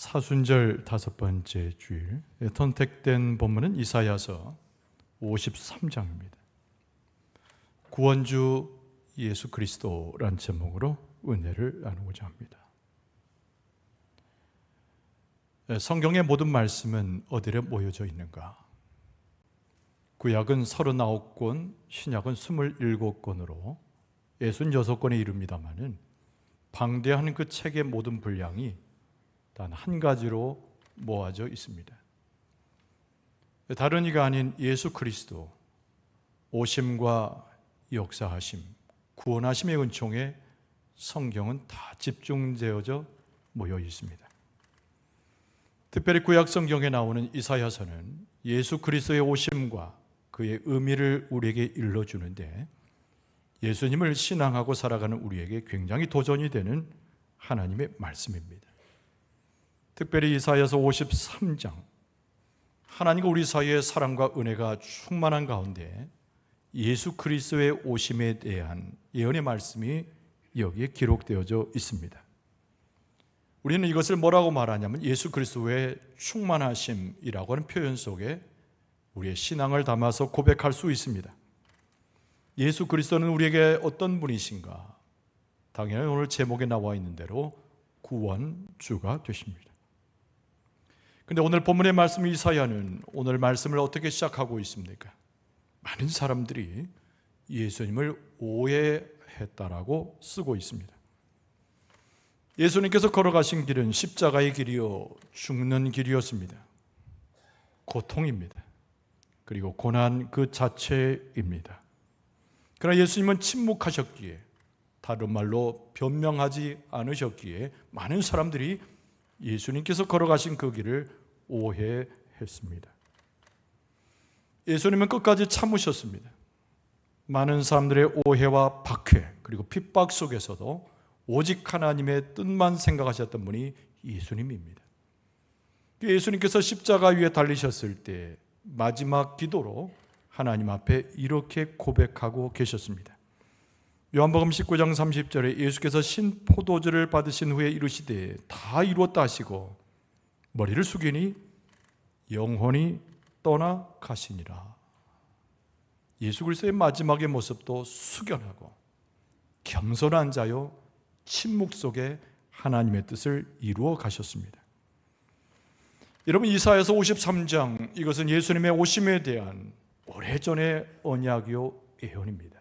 사순절 5번째 주일 선택된 본문은 이사야서 53장입니다. 구원주 예수 그리스도란 제목으로 은혜를 나누고자 합니다. 성경의 모든 말씀은 어디에 모여져 있는가? 구약은 39권, 신약은 27권으로 66권에 이릅니다마는 방대한 그 책의 모든 분량이 단 한 가지로 모아져 있습니다. 다른 이가 아닌 예수 그리스도 오심과 역사하심, 구원하심의 은총에 성경은 다 집중되어져 모여 있습니다. 특별히 구약 성경에 나오는 이사야서는 예수 그리스도의 오심과 그의 의미를 우리에게 일러주는데 예수님을 신앙하고 살아가는 우리에게 굉장히 도전이 되는 하나님의 말씀입니다. 특별히 이사야서 53장, 하나님과 우리 사이의 사랑과 은혜가 충만한 가운데 예수 그리스도의 오심에 대한 예언의 말씀이 여기에 기록되어져 있습니다. 우리는 이것을 뭐라고 말하냐면 예수 그리스도의 충만하심이라고 하는 표현 속에 우리의 신앙을 담아서 고백할 수 있습니다. 예수 그리스도는 우리에게 어떤 분이신가? 당연히 오늘 제목에 나와 있는 대로 구원주가 되십니다. 그런데 오늘 본문의 말씀 이사야는 오늘 말씀을 어떻게 시작하고 있습니까? 많은 사람들이 예수님을 오해했다라고 쓰고 있습니다. 예수님께서 걸어가신 길은 십자가의 길이요 죽는 길이었습니다. 고통입니다. 그리고 고난 그 자체입니다. 그러나 예수님은 침묵하셨기에, 다른 말로 변명하지 않으셨기에 많은 사람들이 예수님께서 걸어가신 그 길을 오해했습니다. 예수님은 끝까지 참으셨습니다. 많은 사람들의 오해와 박해 그리고 핍박 속에서도 오직 하나님의 뜻만 생각하셨던 분이 예수님입니다. 예수님께서 십자가 위에 달리셨을 때 마지막 기도로 하나님 앞에 이렇게 고백하고 계셨습니다. 요한복음 19장 30절에 예수께서 신포도주를 받으신 후에 이르시되 다 이루었다 하시고 머리를 숙이니 영혼이 떠나가시니라. 예수 그리스도의 마지막의 모습도 숙연하고 겸손한 자요 침묵 속에 하나님의 뜻을 이루어 가셨습니다. 여러분, 이사야서 53장, 이것은 예수님의 오심에 대한 오래전의 언약이요 예언입니다.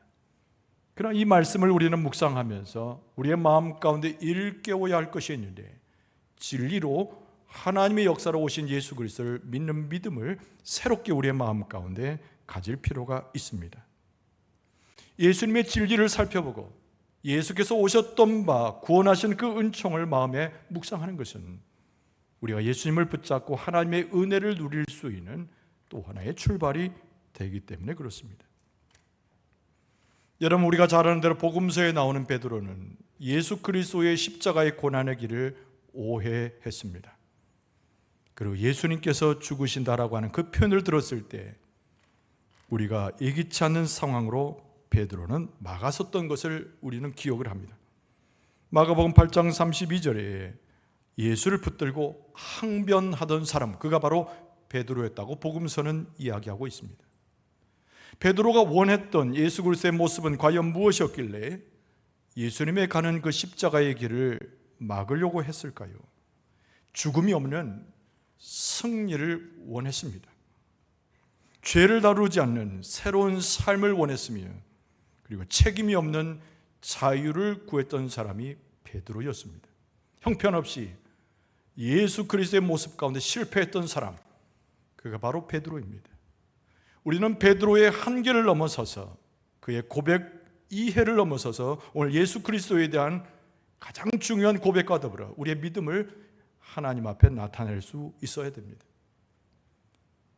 그러나 이 말씀을 우리는 묵상하면서 우리의 마음 가운데 일깨워야 할 것이 있는데, 진리로 하나님의 역사로 오신 예수 그리스도를 믿는 믿음을 새롭게 우리의 마음 가운데 가질 필요가 있습니다. 예수님의 진리를 살펴보고 예수께서 오셨던 바 구원하신 그 은총을 마음에 묵상하는 것은 우리가 예수님을 붙잡고 하나님의 은혜를 누릴 수 있는 또 하나의 출발이 되기 때문에 그렇습니다. 여러분, 우리가 잘 아는 대로 복음서에 나오는 베드로는 예수 그리스도의 십자가의 고난의 길을 오해했습니다. 그리고 예수님께서 죽으신다라고 하는 그 표현을 들었을 때 우리가 예기치 않는 상황으로 베드로는 막아섰던 것을 우리는 기억을 합니다. 마가복음 8장 32절에 예수를 붙들고 항변하던 사람, 그가 바로 베드로였다고 복음서는 이야기하고 있습니다. 베드로가 원했던 예수 그리스도의 모습은 과연 무엇이었길래 예수님의 가는 그 십자가의 길을 막으려고 했을까요? 죽음이 없는 승리를 원했습니다. 죄를 다루지 않는 새로운 삶을 원했으며, 그리고 책임이 없는 자유를 구했던 사람이 베드로였습니다. 형편없이 예수 그리스도의 모습 가운데 실패했던 사람, 그가 바로 베드로입니다. 우리는 베드로의 한계를 넘어서서 그의 고백 이해를 넘어서서 오늘 예수 그리스도에 대한 가장 중요한 고백과 더불어 우리의 믿음을 하나님 앞에 나타낼 수 있어야 됩니다.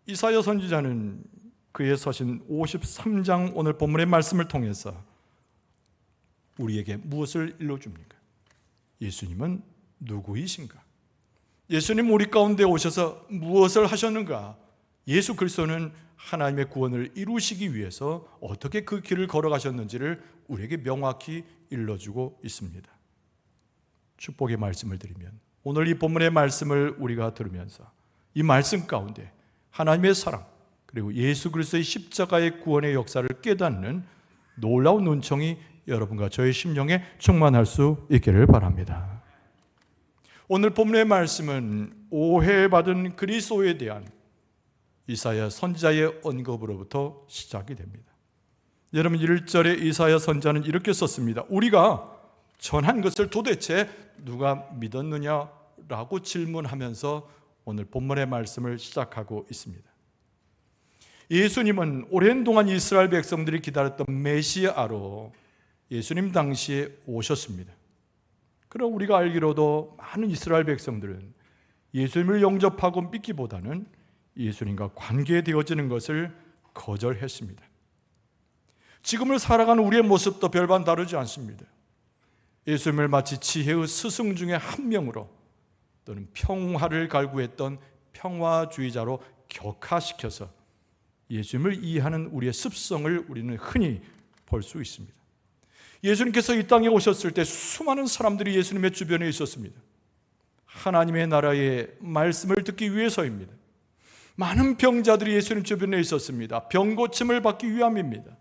이사야 선지자는 그의 서신 53장 오늘 본문의 말씀을 통해서 우리에게 무엇을 일러줍니까? 예수님은 누구이신가? 예수님 우리 가운데 오셔서 무엇을 하셨는가? 예수 그리스도는 하나님의 구원을 이루시기 위해서 어떻게 그 길을 걸어가셨는지를 우리에게 명확히 일러주고 있습니다. 축복의 말씀을 드리면 오늘 이 본문의 말씀을 우리가 들으면서 이 말씀 가운데 하나님의 사랑 그리고 예수 그리스도의 십자가의 구원의 역사를 깨닫는 놀라운 은총이 여러분과 저의 심령에 충만할 수 있기를 바랍니다. 오늘 본문의 말씀은 오해받은 그리스도에 대한 이사야 선지자의 언급으로부터 시작이 됩니다. 여러분 1절에 이사야 선지자는 이렇게 썼습니다. 우리가 전한 것을 도대체 누가 믿었느냐라고 질문하면서 오늘 본문의 말씀을 시작하고 있습니다. 예수님은 오랜 동안 이스라엘 백성들이 기다렸던 메시아로 예수님 당시에 오셨습니다. 그럼 우리가 알기로도 많은 이스라엘 백성들은 예수님을 영접하고 믿기보다는 예수님과 관계되어지는 것을 거절했습니다. 지금을 살아가는 우리의 모습도 별반 다르지 않습니다. 예수님을 마치 지혜의 스승 중에 한 명으로 또는 평화를 갈구했던 평화주의자로 격화시켜서 예수님을 이해하는 우리의 습성을 우리는 흔히 볼 수 있습니다. 예수님께서 이 땅에 오셨을 때 수많은 사람들이 예수님의 주변에 있었습니다. 하나님의 나라의 말씀을 듣기 위해서입니다. 많은 병자들이 예수님 주변에 있었습니다. 병 고침을 받기 위함입니다.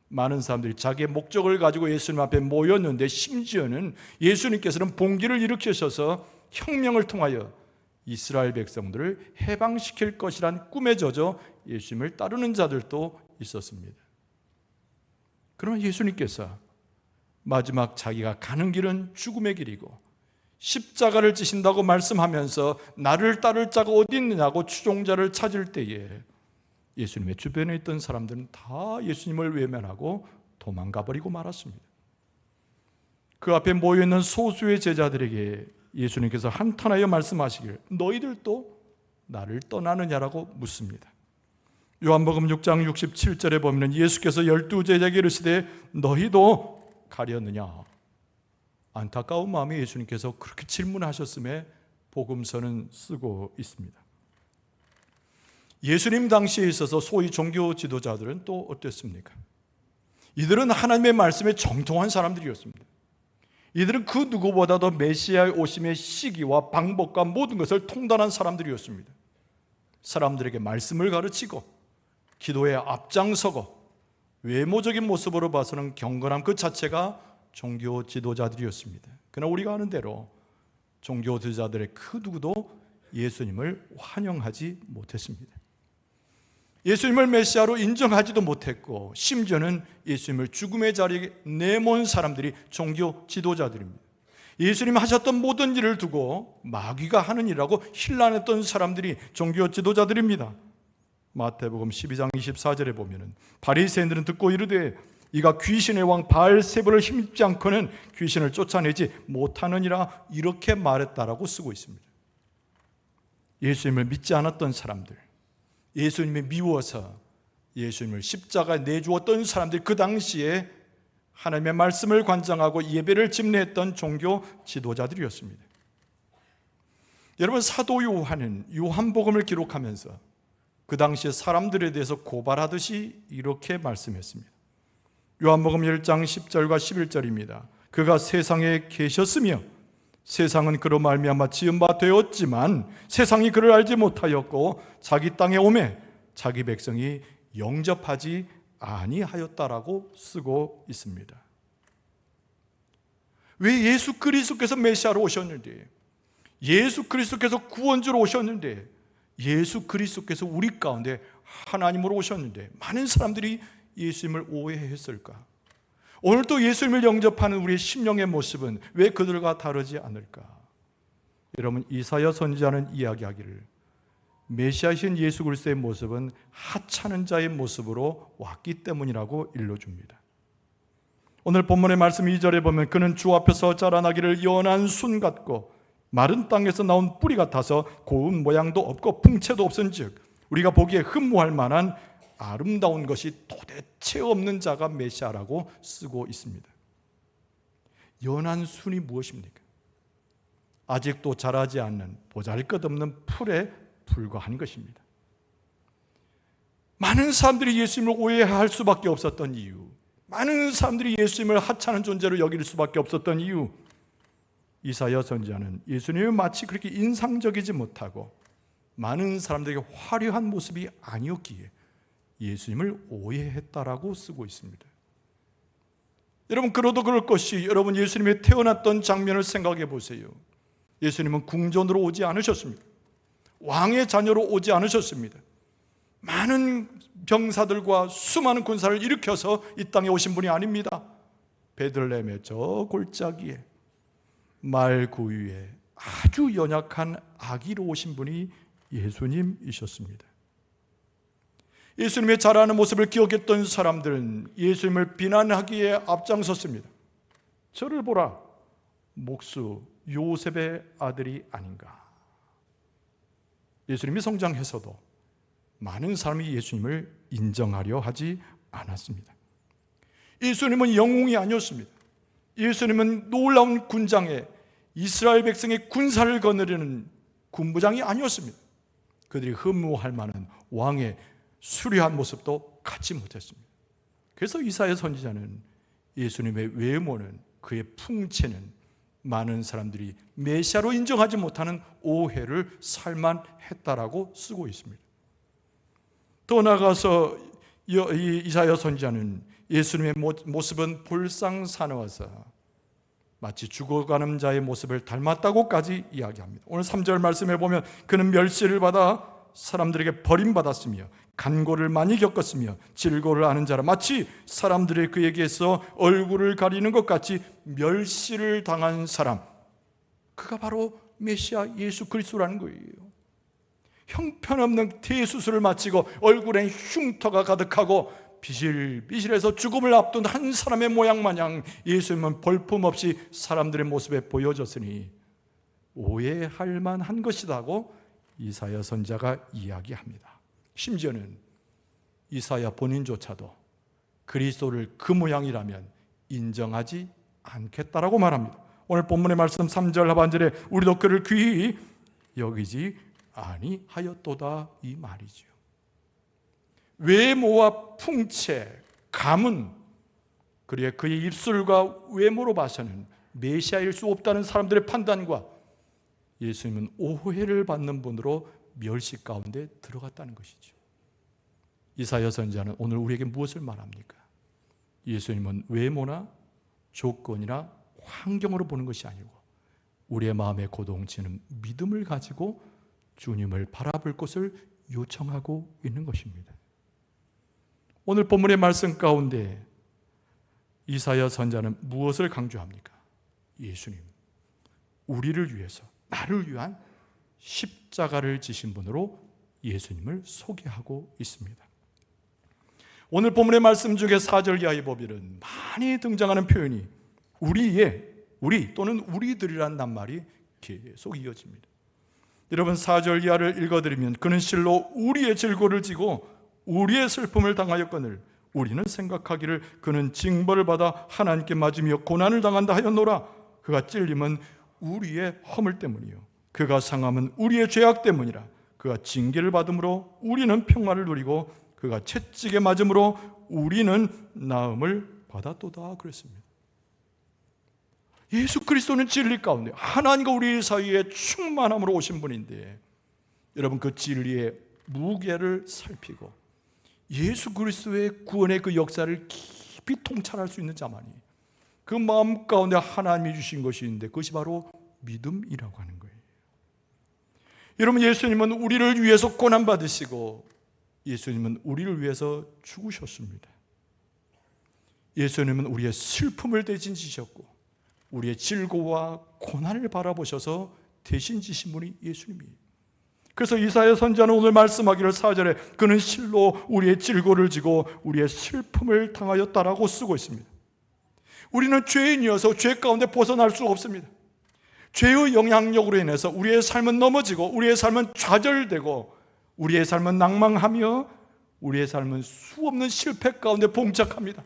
많은 사람들이 자기의 목적을 가지고 예수님 앞에 모였는데 심지어는 예수님께서는 봉기를 일으키셔서 혁명을 통하여 이스라엘 백성들을 해방시킬 것이란 꿈에 젖어 예수님을 따르는 자들도 있었습니다. 그러나 예수님께서 마지막 자기가 가는 길은 죽음의 길이고 십자가를 지신다고 말씀하면서 나를 따를 자가 어디 있느냐고 추종자를 찾을 때에 예수님의 주변에 있던 사람들은 다 예수님을 외면하고 도망가 버리고 말았습니다. 그 앞에 모여있는 소수의 제자들에게 예수님께서 한탄하여 말씀하시길 너희들도 나를 떠나느냐라고 묻습니다. 요한복음 6장 67절에 보면 예수께서 12제자에게 이르시되 너희도 가려느냐. 안타까운 마음에 예수님께서 그렇게 질문하셨음에 복음서는 쓰고 있습니다. 예수님 당시에 있어서 소위 종교 지도자들은 또 어땠습니까? 이들은 하나님의 말씀에 정통한 사람들이었습니다. 이들은 그 누구보다도 메시아의 오심의 시기와 방법과 모든 것을 통달한 사람들이었습니다. 사람들에게 말씀을 가르치고 기도에 앞장서고 외모적인 모습으로 봐서는 경건함 그 자체가 종교 지도자들이었습니다. 그러나 우리가 아는 대로 종교 지도자들의 그 누구도 예수님을 환영하지 못했습니다. 예수님을 메시아로 인정하지도 못했고 심지어는 예수님을 죽음의 자리에 내몬 사람들이 종교 지도자들입니다. 예수님 하셨던 모든 일을 두고 마귀가 하는 일이라고 힐난했던 사람들이 종교 지도자들입니다. 마태복음 12장 24절에 보면 바리새인들은 듣고 이르되 이가 귀신의 왕 바알세불을 힘입지 않고는 귀신을 쫓아내지 못하느니라 이렇게 말했다라고 쓰고 있습니다. 예수님을 믿지 않았던 사람들, 예수님이 미워서 예수님을 십자가에 내주었던 사람들, 그 당시에 하나님의 말씀을 관장하고 예배를 집례했던 종교 지도자들이었습니다. 여러분, 사도 요한은 요한복음을 기록하면서 그 당시에 사람들에 대해서 고발하듯이 이렇게 말씀했습니다. 요한복음 1장 10절과 11절입니다. 그가 세상에 계셨으며 세상은 그로 말미암아 지은 바 되었지만 세상이 그를 알지 못하였고 자기 땅에 오매 자기 백성이 영접하지 아니하였다라고 쓰고 있습니다. 왜 예수 그리스도께서 메시아로 오셨는데, 예수 그리스도께서 구원주로 오셨는데, 예수 그리스도께서 우리 가운데 하나님으로 오셨는데 많은 사람들이 예수님을 오해했을까? 오늘도 예수님을 영접하는 우리의 심령의 모습은 왜 그들과 다르지 않을까? 여러분, 이사야 선지자는 이야기하기를 메시아이신 예수 그리스도의 모습은 하찮은 자의 모습으로 왔기 때문이라고 일러줍니다. 오늘 본문의 말씀 2절에 보면 그는 주 앞에서 자라나기를 연한 순 같고 마른 땅에서 나온 뿌리 같아서 고운 모양도 없고 풍채도 없은즉 우리가 보기에 흠모할 만한 아름다운 것이 도대체 없는 자가 메시아라고 쓰고 있습니다. 연한 순이 무엇입니까? 아직도 자라지 않는 보잘것없는 풀에 불과한 것입니다. 많은 사람들이 예수님을 오해할 수밖에 없었던 이유, 많은 사람들이 예수님을 하찮은 존재로 여길 수밖에 없었던 이유, 이사야 선지자는 예수님이 마치 그렇게 인상적이지 못하고 많은 사람들에게 화려한 모습이 아니었기에 예수님을 오해했다라고 쓰고 있습니다. 여러분, 그러도 그럴 것이, 여러분 예수님이 태어났던 장면을 생각해 보세요. 예수님은 궁전으로 오지 않으셨습니다. 왕의 자녀로 오지 않으셨습니다. 많은 병사들과 수많은 군사를 일으켜서 이 땅에 오신 분이 아닙니다. 베들레헴의 저 골짜기에 말 구유에 아주 연약한 아기로 오신 분이 예수님이셨습니다. 예수님의 자라는 모습을 기억했던 사람들은 예수님을 비난하기에 앞장섰습니다. 저를 보라, 목수 요셉의 아들이 아닌가. 예수님이 성장해서도 많은 사람이 예수님을 인정하려 하지 않았습니다. 예수님은 영웅이 아니었습니다. 예수님은 놀라운 군장에 이스라엘 백성의 군사를 거느리는 군부장이 아니었습니다. 그들이 흠모할 만한 왕의 수려한 모습도 갖지 못했습니다. 그래서 이사야 선지자는 예수님의 외모는, 그의 풍채는 많은 사람들이 메시아로 인정하지 못하는 오해를 살만했다라고 쓰고 있습니다. 더 나아가서 이사야 선지자는 예수님의 모습은 볼상사나워서 마치 죽어가는 자의 모습을 닮았다고까지 이야기합니다. 오늘 3절 말씀에 보면 그는 멸시를 받아 사람들에게 버림받았으며 간고를 많이 겪었으며 질고를 아는 자라, 마치 사람들이 그에게서 얼굴을 가리는 것 같이 멸시를 당한 사람, 그가 바로 메시아 예수 그리스도라는 거예요. 형편없는 대수술을 마치고 얼굴엔 흉터가 가득하고 비실비실해서 죽음을 앞둔 한 사람의 모양 마냥 예수님은 볼품없이 사람들의 모습에 보여졌으니 오해할 만한 것이라고 이사야 선지자가 이야기합니다. 심지어는 이사야 본인조차도 그리스도를 그 모양이라면 인정하지 않겠다라고 말합니다. 오늘 본문의 말씀 3절 하반절에 우리도 그를 귀히 여기지 아니하였도다, 이 말이죠. 외모와 풍채, 가문, 그리고 그의 입술과 외모로 봐서는 메시아일 수 없다는 사람들의 판단과 예수님은 오해를 받는 분으로 멸시 가운데 들어갔다는 것이죠. 이사야 선지자는 오늘 우리에게 무엇을 말합니까? 예수님은 외모나 조건이나 환경으로 보는 것이 아니고 우리의 마음의 고동치는 믿음을 가지고 주님을 바라볼 것을 요청하고 있는 것입니다. 오늘 본문의 말씀 가운데 이사야 선지자는 무엇을 강조합니까? 예수님, 우리를 위해서, 나를 위한 십자가를 지신 분으로 예수님을 소개하고 있습니다. 오늘 본문의 말씀 중에 4절 이하의 법일은 많이 등장하는 표현이 우리 또는 우리들이란 낱말이 계속 이어집니다. 여러분, 4절 이하를 읽어드리면 그는 실로 우리의 질고를 지고 우리의 슬픔을 당하였거늘 우리는 생각하기를 그는 징벌을 받아 하나님께 맞으며 고난을 당한다 하였노라. 그가 찔림은 우리의 허물 때문이요 그가 상함은 우리의 죄악 때문이라. 그가 징계를 받음으로 우리는 평화를 누리고 그가 채찍에 맞음으로 우리는 나음을 받았도다 그랬습니다. 예수 그리스도는 진리 가운데 하나님과 우리 사이에 충만함으로 오신 분인데, 여러분 그 진리의 무게를 살피고 예수 그리스도의 구원의 그 역사를 깊이 통찰할 수 있는 자만이 그 마음 가운데 하나님이 주신 것이 있는데 그것이 바로 믿음이라고 하는 거예요. 여러분, 예수님은 우리를 위해서 고난받으시고 예수님은 우리를 위해서 죽으셨습니다. 예수님은 우리의 슬픔을 대신 지셨고 우리의 질고와 고난을 바라보셔서 대신 지신 분이 예수님이에요. 그래서 이사야 선지자는 오늘 말씀하기를 4절에 그는 실로 우리의 질고를 지고 우리의 슬픔을 당하였다라고 쓰고 있습니다. 우리는 죄인이어서 죄 가운데 벗어날 수 없습니다. 죄의 영향력으로 인해서 우리의 삶은 넘어지고 우리의 삶은 좌절되고 우리의 삶은 낭망하며 우리의 삶은 수없는 실패 가운데 봉착합니다.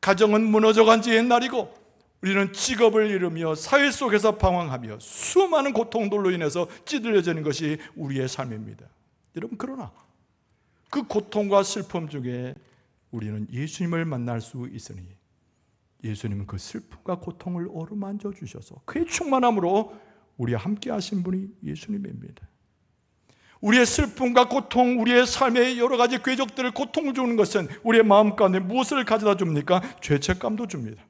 가정은 무너져간 지 옛날이고 우리는 직업을 잃으며 사회 속에서 방황하며 수많은 고통들로 인해서 찌들려지는 것이 우리의 삶입니다. 여러분, 그러나 그 고통과 슬픔 중에 우리는 예수님을 만날 수 있으니 예수님은 그 슬픔과 고통을 어루만져 주셔서 그의 충만함으로 우리와 함께 하신 분이 예수님입니다. 우리의 슬픔과 고통, 우리의 삶의 여러 가지 궤적들을 고통을 주는 것은 우리의 마음 가운데 무엇을 가져다 줍니까? 죄책감도 줍니다.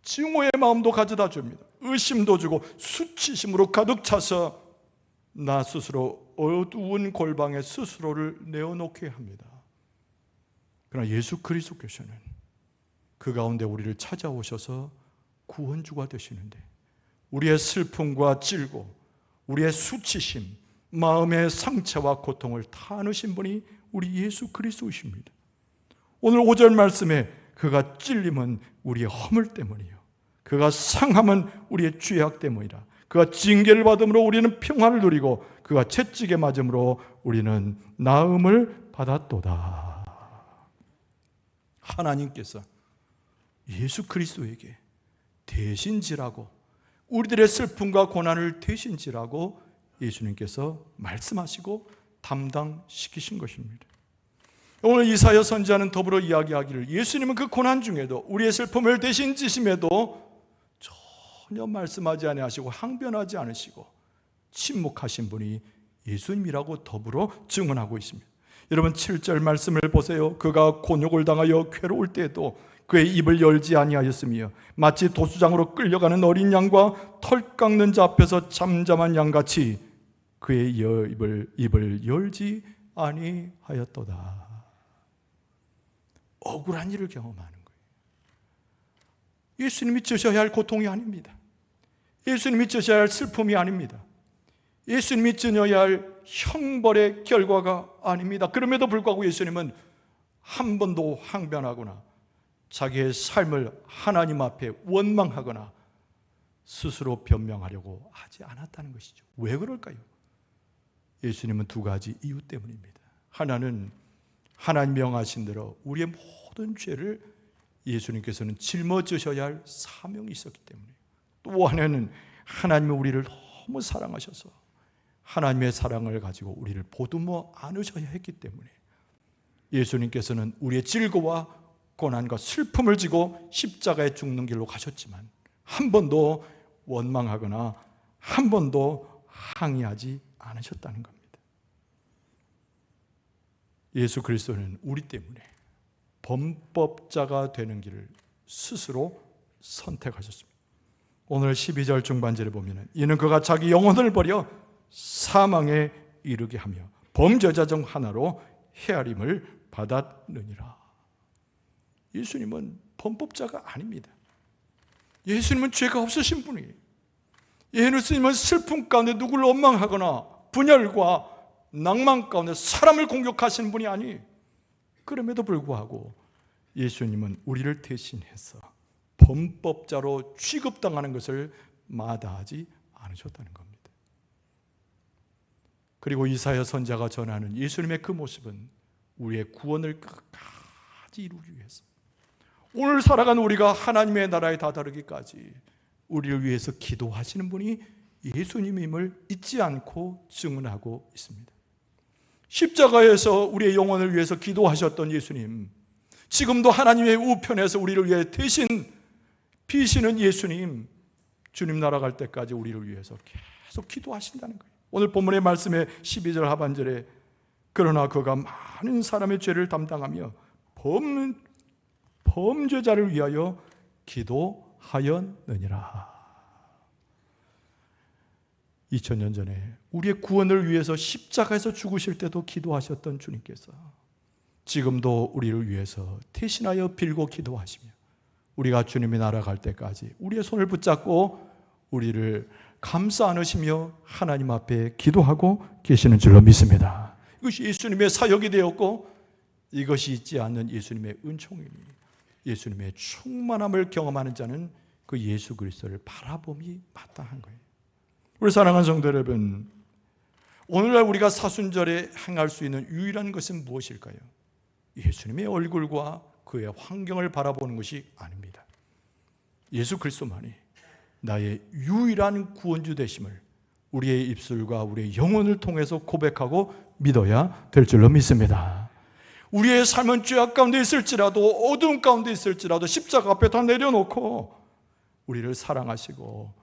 증오의 마음도 가져다 줍니다. 의심도 주고 수치심으로 가득 차서 나 스스로 어두운 골방에 스스로를 내어놓게 합니다. 그러나 예수 그리스도께서는 그 가운데 우리를 찾아오셔서 구원주가 되시는데 우리의 슬픔과 찔고 우리의 수치심, 마음의 상처와 고통을 다 안으신 분이 우리 예수 그리스도이십니다. 오늘 5절 말씀에 그가 찔림은 우리의 허물 때문이요 그가 상함은 우리의 죄악 때문이라. 그가 징계를 받음으로 우리는 평안을 누리고 그가 채찍에 맞음으로 우리는 나음을 받았도다. 하나님께서 예수 그리스도에게 대신 지라고, 우리들의 슬픔과 고난을 대신 지라고 예수님께서 말씀하시고 담당시키신 것입니다. 오늘 이사야 선지자는 더불어 이야기하기를 예수님은 그 고난 중에도 우리의 슬픔을 대신 지심에도 전혀 말씀하지 아니하시고 항변하지 않으시고 침묵하신 분이 예수님이라고 더불어 증언하고 있습니다. 여러분 7절 말씀을 보세요. 그가 곤욕을 당하여 괴로울 때에도 그의 입을 열지 아니하였으며 마치 도수장으로 끌려가는 어린 양과 털 깎는 자 앞에서 잠잠한 양같이 그의 입을 열지 아니하였도다. 억울한 일을 경험하는 거예요. 예수님이 져셔야 할 고통이 아닙니다. 예수님이 져셔야 할 슬픔이 아닙니다. 예수님이 져야 할 형벌의 결과가 아닙니다. 그럼에도 불구하고 예수님은 한 번도 항변하거나 자기의 삶을 하나님 앞에 원망하거나 스스로 변명하려고 하지 않았다는 것이죠. 왜 그럴까요? 예수님은 두 가지 이유 때문입니다. 하나는 하나님 명하신 대로 우리의 모든 죄를 예수님께서는 짊어지셔야 할 사명이 있었기 때문에, 또 하나는 하나님이 우리를 너무 사랑하셔서 하나님의 사랑을 가지고 우리를 보듬어 안으셔야 했기 때문에 예수님께서는 우리의 질고와 고난과 슬픔을 지고 십자가에 죽는 길로 가셨지만 한 번도 원망하거나 한 번도 항의하지 않으셨다는 겁니다. 예수 그리스도는 우리 때문에 범법자가 되는 길을 스스로 선택하셨습니다. 오늘 12절 중반절에 보면 이는 그가 자기 영혼을 버려 사망에 이르게 하며 범죄자 중 하나로 헤아림을 받았느니라. 예수님은 범법자가 아닙니다. 예수님은 죄가 없으신 분이에요. 예수님은 슬픔 가운데 누구를 원망하거나 분열과 낭만 가운데 사람을 공격하시는 분이 아니에요. 그럼에도 불구하고 예수님은 우리를 대신해서 범법자로 취급당하는 것을 마다하지 않으셨다는 겁니다. 그리고 이사야 선지자가 전하는 예수님의 그 모습은 우리의 구원을 끝까지 이루기 위해서, 오늘 살아가는 우리가 하나님의 나라에 다다르기까지 우리를 위해서 기도하시는 분이 예수님임을 잊지 않고 증언하고 있습니다. 십자가에서 우리의 영혼을 위해서 기도하셨던 예수님, 지금도 하나님의 우편에서 우리를 위해 대신 비시는 예수님, 주님 나라 갈 때까지 우리를 위해서 계속 기도하신다는 거예요. 오늘 본문의 말씀에 12절 하반절에 그러나 그가 많은 사람의 죄를 담당하며 범죄자를 위하여 기도하였느니라. 2000년 전에 우리의 구원을 위해서 십자가에서 죽으실 때도 기도하셨던 주님께서 지금도 우리를 위해서 대신하여 빌고 기도하시며 우리가 주님의 나라 갈 때까지 우리의 손을 붙잡고 우리를 감싸 안으시며 하나님 앞에 기도하고 계시는 줄로 믿습니다. 이것이 예수님의 사역이 되었고 이것이 있지 않는 예수님의 은총입니다. 예수님의 충만함을 경험하는 자는 그 예수 그리스도를 바라봄이 마땅한 거예요. 우리 사랑하는 성도 여러분, 오늘날 우리가 사순절에 행할 수 있는 유일한 것은 무엇일까요? 예수님의 얼굴과 그의 환경을 바라보는 것이 아닙니다. 예수 그리스도만이 나의 유일한 구원주 되심을 우리의 입술과 우리의 영혼을 통해서 고백하고 믿어야 될 줄로 믿습니다. 우리의 삶은 죄악 가운데 있을지라도 어두운 가운데 있을지라도 십자가 앞에 다 내려놓고 우리를 사랑하시고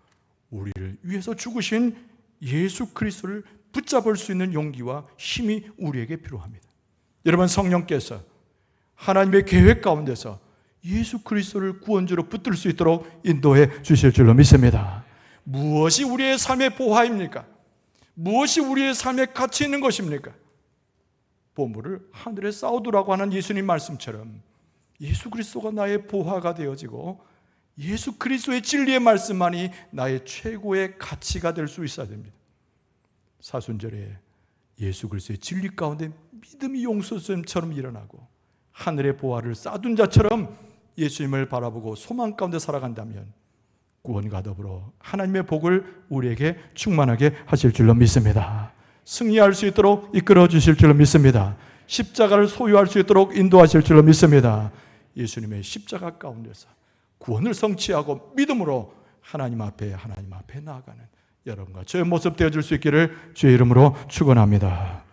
우리를 위해서 죽으신 예수 그리스도를 붙잡을 수 있는 용기와 힘이 우리에게 필요합니다. 여러분, 성령께서 하나님의 계획 가운데서 예수 그리스도를 구원주로 붙들 수 있도록 인도해 주실 줄로 믿습니다. 무엇이 우리의 삶의 보화입니까? 무엇이 우리의 삶에 가치 있는 것입니까? 보물을 하늘에 쌓아두라고 하는 예수님 말씀처럼 예수 그리스도가 나의 보화가 되어지고 예수 그리스도의 진리의 말씀만이 나의 최고의 가치가 될 수 있어야 됩니다. 사순절에 예수 그리스도의 진리 가운데 믿음이 용솟음처럼 일어나고 하늘의 보화를 쌓아둔 자처럼 예수님을 바라보고 소망 가운데 살아간다면 구원과 더불어 하나님의 복을 우리에게 충만하게 하실 줄로 믿습니다. 승리할 수 있도록 이끌어 주실 줄로 믿습니다. 십자가를 소유할 수 있도록 인도하실 줄로 믿습니다. 예수님의 십자가 가운데서 구원을 성취하고 믿음으로 하나님 앞에 나아가는 여러분과 저의 모습 되어줄 수 있기를 주의 이름으로 축원합니다.